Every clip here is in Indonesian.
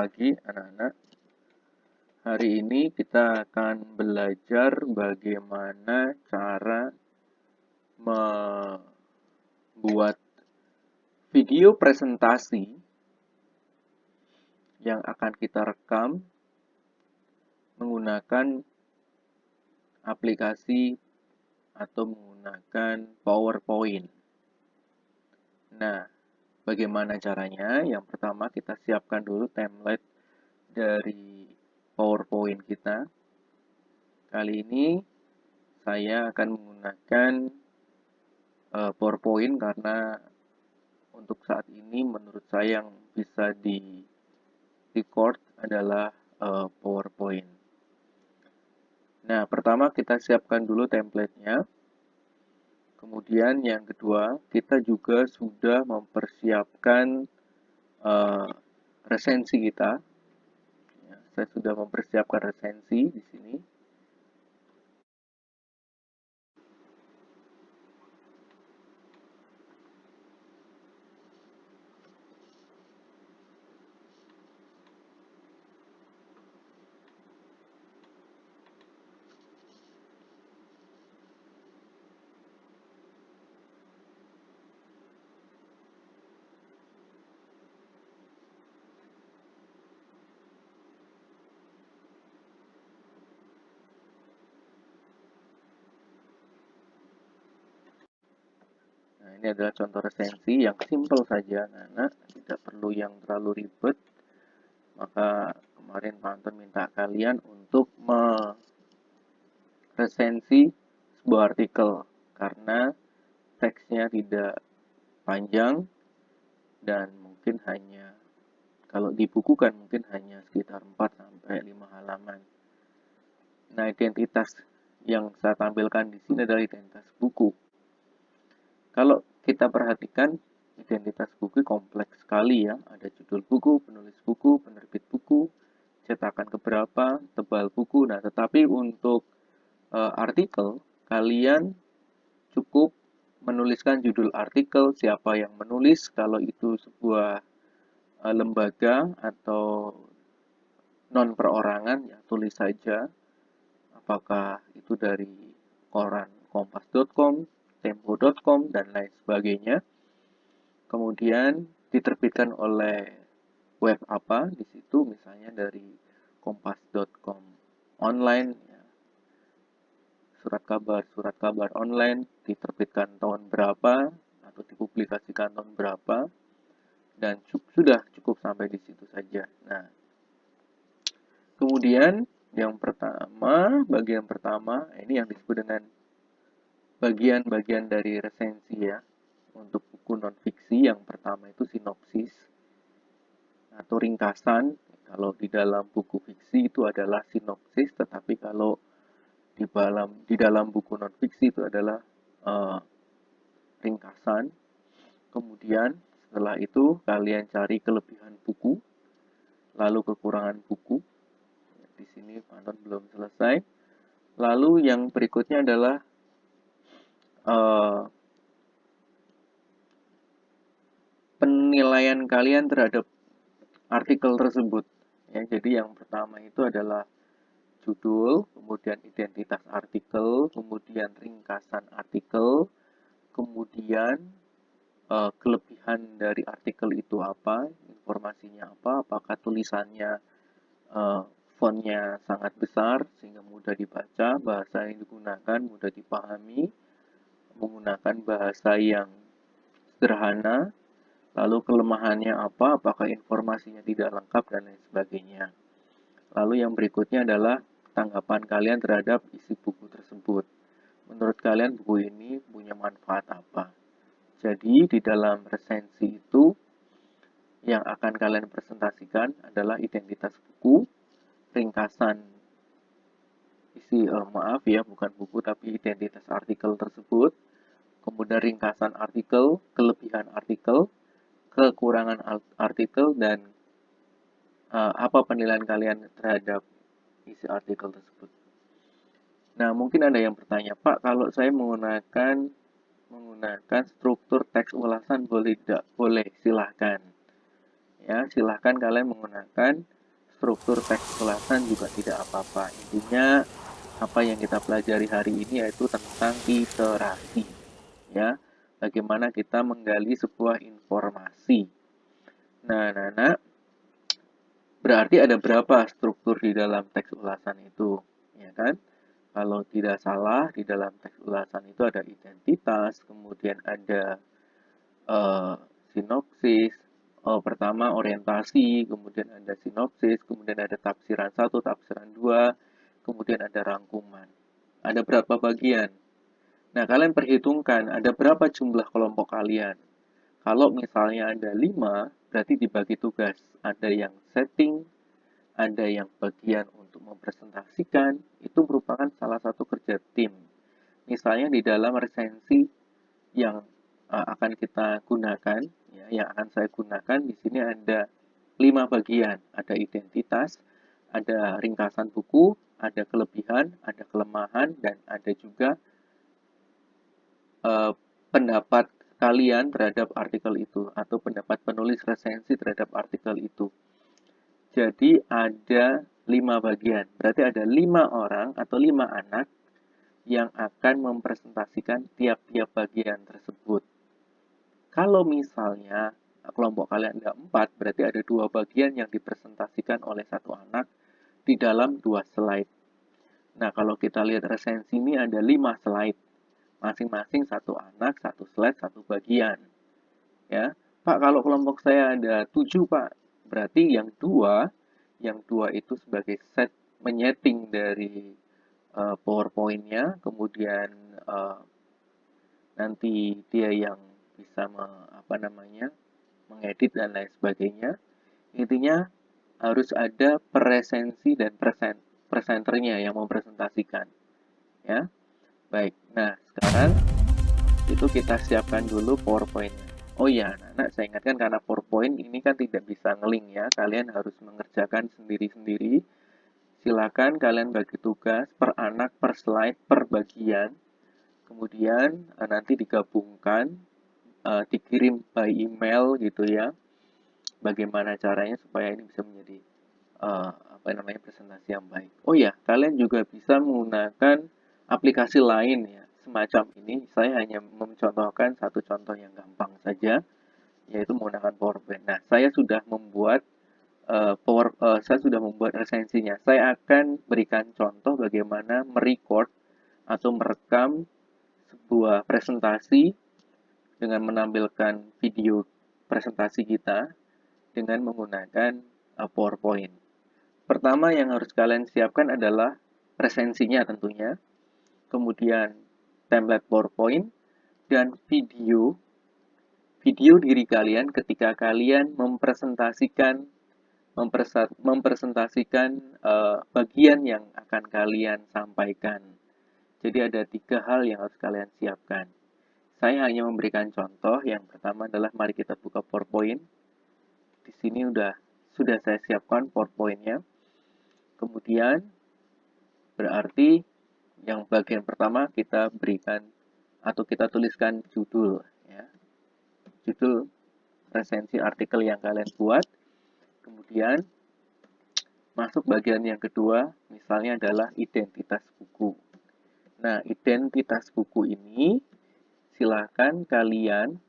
pagi anak-anak. Hari ini kita akan belajar bagaimana cara membuat video presentasi yang akan kita rekam menggunakan aplikasi atau menggunakan PowerPoint. Nah, bagaimana caranya? Yang pertama kita siapkan dulu template dari PowerPoint kita. Kali ini saya akan menggunakan PowerPoint karena untuk saat ini menurut saya yang bisa di record adalah PowerPoint. Nah, pertama kita siapkan dulu template-nya. Kemudian yang kedua, kita juga sudah mempersiapkan resensi kita. Ya, saya sudah mempersiapkan resensi di sini. Nah, ini adalah contoh resensi yang simple saja, anak-anak. Tidak perlu yang terlalu ribet. Maka kemarin Pak Anton minta kalian untuk meresensi sebuah artikel karena teksnya tidak panjang dan mungkin hanya kalau dibukukan mungkin hanya sekitar 4-5 halaman. Nah, identitas yang saya tampilkan di sini adalah identitas buku. Kalau kita perhatikan identitas buku kompleks sekali ya, ada judul buku, penulis buku, penerbit buku, cetakan keberapa, tebal buku. Nah, tetapi untuk artikel, kalian cukup menuliskan judul artikel, siapa yang menulis, kalau itu sebuah lembaga atau non perorangan, ya tulis saja apakah itu dari koran kompas.com, tempo.com, dan lain sebagainya. Kemudian diterbitkan oleh web apa di situ, misalnya dari kompas.com online, ya. Surat kabar online diterbitkan tahun berapa atau dipublikasikan tahun berapa, dan sudah cukup sampai di situ saja. Nah, kemudian bagian pertama ini yang disebut dengan bagian-bagian dari resensi ya. Untuk buku non-fiksi yang pertama itu sinopsis atau ringkasan. Kalau di dalam buku fiksi itu adalah sinopsis, tetapi kalau di dalam buku non-fiksi itu adalah ringkasan. Kemudian setelah itu kalian cari kelebihan buku, lalu kekurangan buku. Di sini Panon belum selesai. Lalu yang berikutnya adalah penilaian kalian terhadap artikel tersebut. Ya, jadi yang pertama itu adalah judul, kemudian identitas artikel, kemudian ringkasan artikel, kemudian kelebihan dari artikel itu apa, informasinya apa, apakah tulisannya fontnya sangat besar sehingga mudah dibaca, bahasa yang digunakan mudah dipahami, menggunakan bahasa yang sederhana, lalu kelemahannya apa, apakah informasinya tidak lengkap, dan lain sebagainya. Lalu yang berikutnya adalah tanggapan kalian terhadap isi buku tersebut. Menurut kalian buku ini punya manfaat apa? Jadi di dalam resensi itu yang akan kalian presentasikan adalah identitas buku, ringkasan bukan buku tapi identitas artikel tersebut, kemudian ringkasan artikel, kelebihan artikel, kekurangan artikel, dan apa penilaian kalian terhadap isi artikel tersebut. Nah, mungkin ada yang bertanya, Pak, kalau saya menggunakan struktur teks ulasan boleh tidak? Boleh, silahkan. Ya, silahkan kalian menggunakan struktur teks ulasan juga tidak apa-apa. Intinya apa yang kita pelajari hari ini yaitu tentang iterasi, ya. Bagaimana kita menggali sebuah informasi. Nah, berarti ada berapa struktur di dalam teks ulasan itu, ya kan? Kalau tidak salah, di dalam teks ulasan itu ada identitas, kemudian ada eh, sinopsis, pertama orientasi, kemudian ada sinopsis, kemudian ada tafsiran 1, tafsiran 2, kemudian ada rangkuman. Ada berapa bagian? Nah, kalian perhitungkan ada berapa jumlah kelompok kalian. Kalau misalnya ada 5, berarti dibagi tugas. Ada yang setting, ada yang bagian untuk mempresentasikan, itu merupakan salah satu kerja tim. Misalnya di dalam resensi yang akan kita gunakan, ya, yang akan saya gunakan di sini ada 5 bagian. Ada identitas, ada ringkasan buku, ada kelebihan, ada kelemahan, dan ada juga pendapat kalian terhadap artikel itu atau pendapat penulis resensi terhadap artikel itu. Jadi ada 5 bagian. Berarti ada 5 orang atau 5 anak yang akan mempresentasikan tiap-tiap bagian tersebut. Kalau misalnya kelompok kalian ada 4, berarti ada 2 bagian yang dipresentasikan oleh satu anak di dalam 2 slide. Nah, kalau kita lihat resensi ini ada 5 slide. Masing-masing satu anak, satu slide, satu bagian. Ya, Pak, kalau kelompok saya ada 7, Pak. Berarti yang dua itu sebagai set menyeting dari PowerPoint-nya, kemudian nanti dia yang bisa mengedit dan lain sebagainya. Intinya harus ada presensi dan presenternya yang mempresentasikan. Ya, baik. Nah, sekarang itu kita siapkan dulu PowerPoint-nya. Oh ya, anak-anak, saya ingatkan karena PowerPoint ini kan tidak bisa nge-link ya, kalian harus mengerjakan sendiri-sendiri. Silakan kalian bagi tugas per anak, per slide, per bagian. Kemudian nanti digabungkan, dikirim by email gitu ya. Bagaimana caranya supaya ini bisa menjadi presentasi yang baik. Oh ya, kalian juga bisa menggunakan aplikasi lain ya semacam ini. Saya hanya mencontohkan satu contoh yang gampang saja, yaitu menggunakan PowerPoint. Nah, saya sudah membuat resensinya. Saya akan berikan contoh bagaimana merecord atau merekam sebuah presentasi dengan menampilkan video presentasi kita dengan menggunakan PowerPoint. Pertama yang harus kalian siapkan adalah presensinya tentunya, kemudian template PowerPoint, dan video diri kalian ketika kalian mempresentasikan bagian yang akan kalian sampaikan. Jadi ada 3 hal yang harus kalian siapkan. Saya hanya memberikan contoh. Yang pertama adalah mari kita buka PowerPoint. Di sini sudah saya siapkan PowerPoint-nya. Kemudian berarti yang bagian pertama kita berikan atau kita tuliskan judul ya. Judul resensi artikel yang kalian buat. Kemudian masuk bagian yang kedua, misalnya adalah identitas buku. Nah, identitas buku ini silakan kalian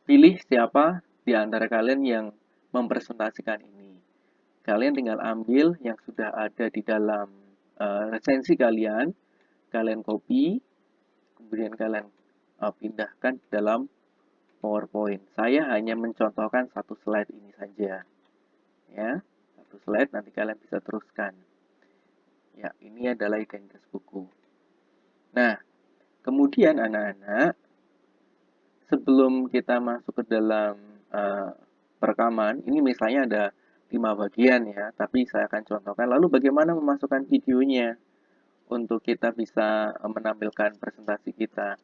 pilih siapa di antara kalian yang mempresentasikan ini. Kalian tinggal ambil yang sudah ada di dalam resensi kalian copy, kemudian kalian pindahkan ke dalam PowerPoint. Saya hanya mencontohkan satu slide ini saja. Ya, satu slide nanti kalian bisa teruskan. Ya, ini adalah identitas buku. Nah, kemudian anak-anak, sebelum kita masuk ke dalam perekaman, ini misalnya ada 5 bagian ya, tapi saya akan contohkan. Lalu bagaimana memasukkan videonya untuk kita bisa menampilkan presentasi kita.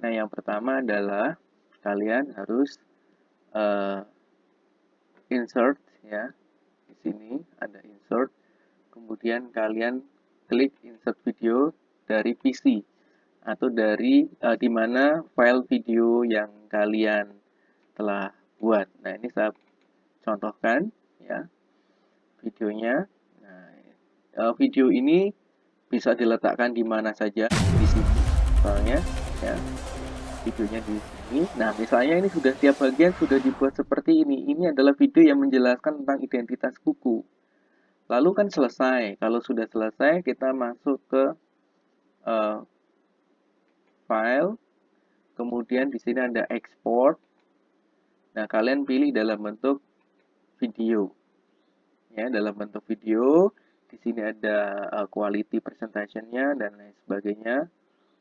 Nah, yang pertama adalah kalian harus insert ya. Di sini ada insert. Kemudian kalian klik insert video dari PC atau dari di mana file video yang kalian telah buat. Nah, ini saya contohkan ya videonya. Nah, video ini bisa diletakkan di mana saja di sini, misalnya ya videonya di sini. Nah, misalnya ini sudah tiap bagian sudah dibuat seperti ini. Ini adalah video yang menjelaskan tentang identitas buku. Lalu kan selesai. Kalau sudah selesai, kita masuk ke uh, file. Kemudian di sini ada export. Nah, kalian pilih dalam bentuk video. Ya, dalam bentuk video. Di sini ada quality presentation-nya dan lain sebagainya.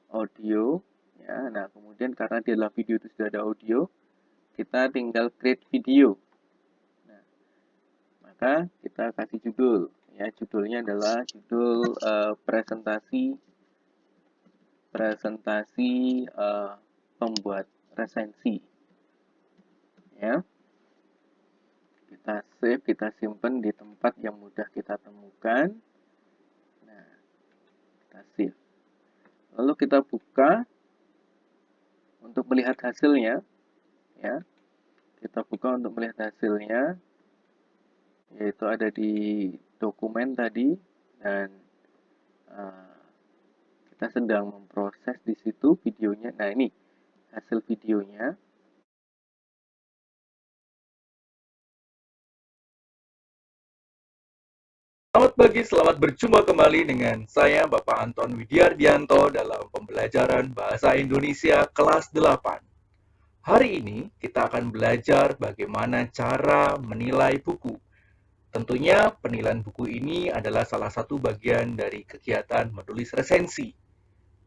Audio. Ya, nah kemudian karena di dalam video itu sudah ada audio, kita tinggal create video. Nah, maka kita kasih judul. Ya, judulnya adalah judul presentasi pembuat resensi. Ya, kita save, kita simpan di tempat yang mudah kita temukan. Nah, kita save. Lalu kita buka untuk melihat hasilnya. Ya, kita buka untuk melihat hasilnya, yaitu ada di dokumen tadi, dan kita sedang memproses di situ videonya. Nah, ini hasil videonya. Selamat pagi, selamat berjumpa kembali dengan saya Bapak Anton Widiardianto dalam pembelajaran Bahasa Indonesia kelas 8. Hari ini kita akan belajar bagaimana cara menilai buku. Tentunya penilaian buku ini adalah salah satu bagian dari kegiatan menulis resensi.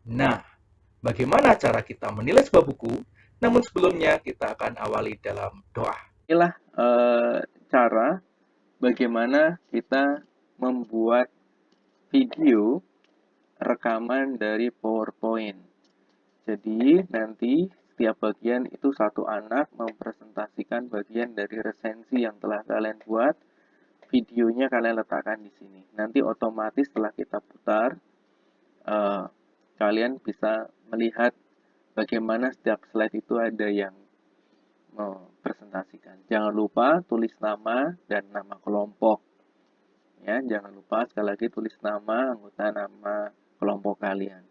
Nah, bagaimana cara kita menilai sebuah buku? Namun sebelumnya kita akan awali dalam doa. Inilah cara bagaimana kita membuat video rekaman dari PowerPoint. Jadi nanti setiap bagian itu satu anak mempresentasikan bagian dari resensi yang telah kalian buat. Videonya kalian letakkan di sini. Nanti otomatis setelah kita putar, kalian bisa melihat bagaimana setiap slide itu ada yang mempresentasikan. Jangan lupa tulis nama dan nama kelompok. Ya, jangan lupa sekali lagi tulis nama anggota, nama kelompok kalian.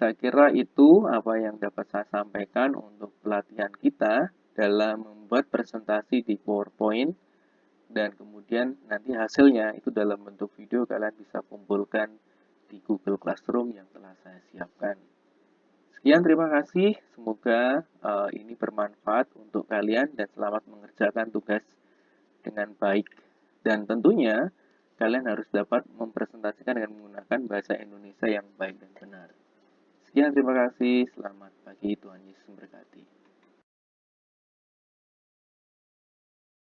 Saya kira itu apa yang dapat saya sampaikan untuk pelatihan kita dalam membuat presentasi di PowerPoint, dan kemudian nanti hasilnya itu dalam bentuk video kalian bisa kumpulkan di Google Classroom yang telah saya siapkan. Sekian, terima kasih. Semoga ini bermanfaat untuk kalian dan selamat mengerjakan tugas dengan baik. Dan tentunya kalian harus dapat mempresentasikan dengan menggunakan bahasa Indonesia yang baik dan benar. Sekian, terima kasih. Selamat pagi, Tuhan Yesus memberkati.